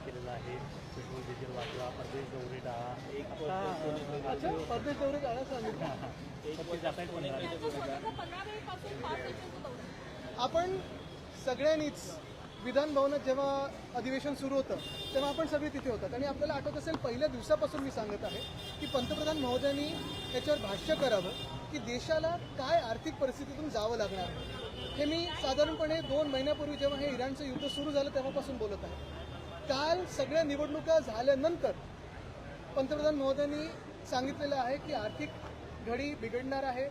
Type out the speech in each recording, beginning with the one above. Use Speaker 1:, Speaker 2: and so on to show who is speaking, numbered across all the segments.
Speaker 1: केलेलं आहे. Petrol diesel वाचवा, परदेश दौरे टाळा.
Speaker 2: परदेश दौरे टाळा सांगितलं. आपण सगळ्यांनीच विधान भवनात जेव्हा अधिवेशन सुरू होतं तेव्हा आपण सगळे तिथे होतात आणि आपल्याला आठवत असेल पहिल्या दिवसापासून मी सांगत आहे की पंतप्रधान महोदयांनी याच्यावर भाष्य करावं की देशाला काय आर्थिक परिस्थितीतून जावं लागणार आहे. हे मी साधारणपणे 2 महिन्यापूर्वी जेव्हा हे इराणचं युद्ध सुरू झालं तेव्हापासून बोलत आहे. काल सगळ्या निवडणुका झाल्यानंतर पंतप्रधान महोदयांनी सांगितलेलं आहे की आर्थिक घडी बिघडणार आहे.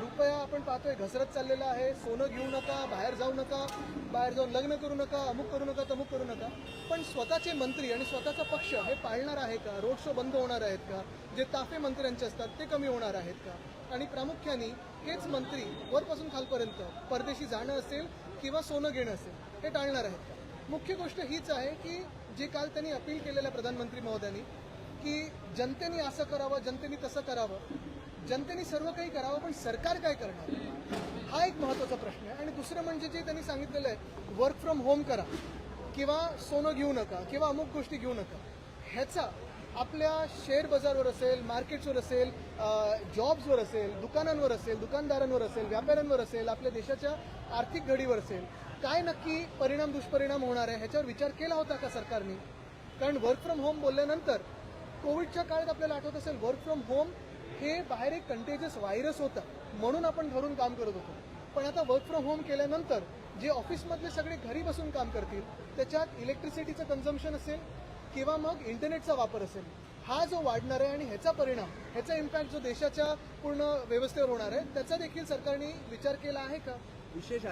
Speaker 2: रुपया आपण पाहतोय घसरत चाललेला आहे. सोनं घेऊ नका, बाहेर जाऊ नका, बाहेर जाऊन लग्न करू नका, अमुक करू नका, तमुक करू नका. पण स्वतःचे मंत्री आणि स्वतःचा पक्ष हे पाळणार आहे का? रोड शो बंद होणार आहेत का? जे ताफे मंत्र्यांचे असतात ते कमी होणार आहेत का? आणि प्रामुख्याने हेच मंत्री वरपासून खालपर्यंत परदेशी जाणं असेल किंवा सोनं घेणं असेल हे टाळणार आहेत का? मुख्य गोष्ट हीच आहे की जे काल त्यांनी अपील केलेलं प्रधानमंत्री महोदयांनी की जनतेने असं करावं, जनतेने तसं करावं, जनतेने सर्व काही करावं पण सरकार काय करणार, हा एक महत्त्वाचा प्रश्न आहे. आणि दुसरं म्हणजे जे त्यांनी सांगितलेलं आहे वर्क फ्रॉम होम करा किंवा सोनं घेऊ नका किंवा अमुक गोष्टी घेऊ नका, ह्याचा आपल्या शेअर बाजारवर असेल, मार्केट्सवर असेल, जॉब्सवर असेल, दुकानांवर असेल, दुकानदारांवर असेल, व्यापाऱ्यांवर असेल, आपल्या देशाच्या आर्थिक घडीवर असेल, काय नक्की परिणाम दुष्परिणाम होणार आहे ह्याच्यावर विचार केला होता का सरकारने? कारण वर्क फ्रॉम होम बोलल्यानंतर कोविडच्या काळात आपल्याला आठवत असेल वर्क फ्रॉम होम हे बाहेर एक कंटेजियस व्हायरस होता म्हणून आपण घरून काम करत होतो. पण आता वर्क फ्रॉम होम केल्यानंतर जे ऑफिसमधले सगळे घरी बसून काम करतील त्याच्यात इलेक्ट्रिसिटीचं कन्झम्पशन असेल किंवा मग इंटरनेटचा वापर असेल, हा जो वाढणार आहे आणि ह्याचा परिणाम, ह्याचा इम्पॅक्ट जो देशाच्या पूर्ण व्यवस्थेवर होणार आहे त्याचा देखील सरकारने विचार केला आहे का?
Speaker 3: विशेष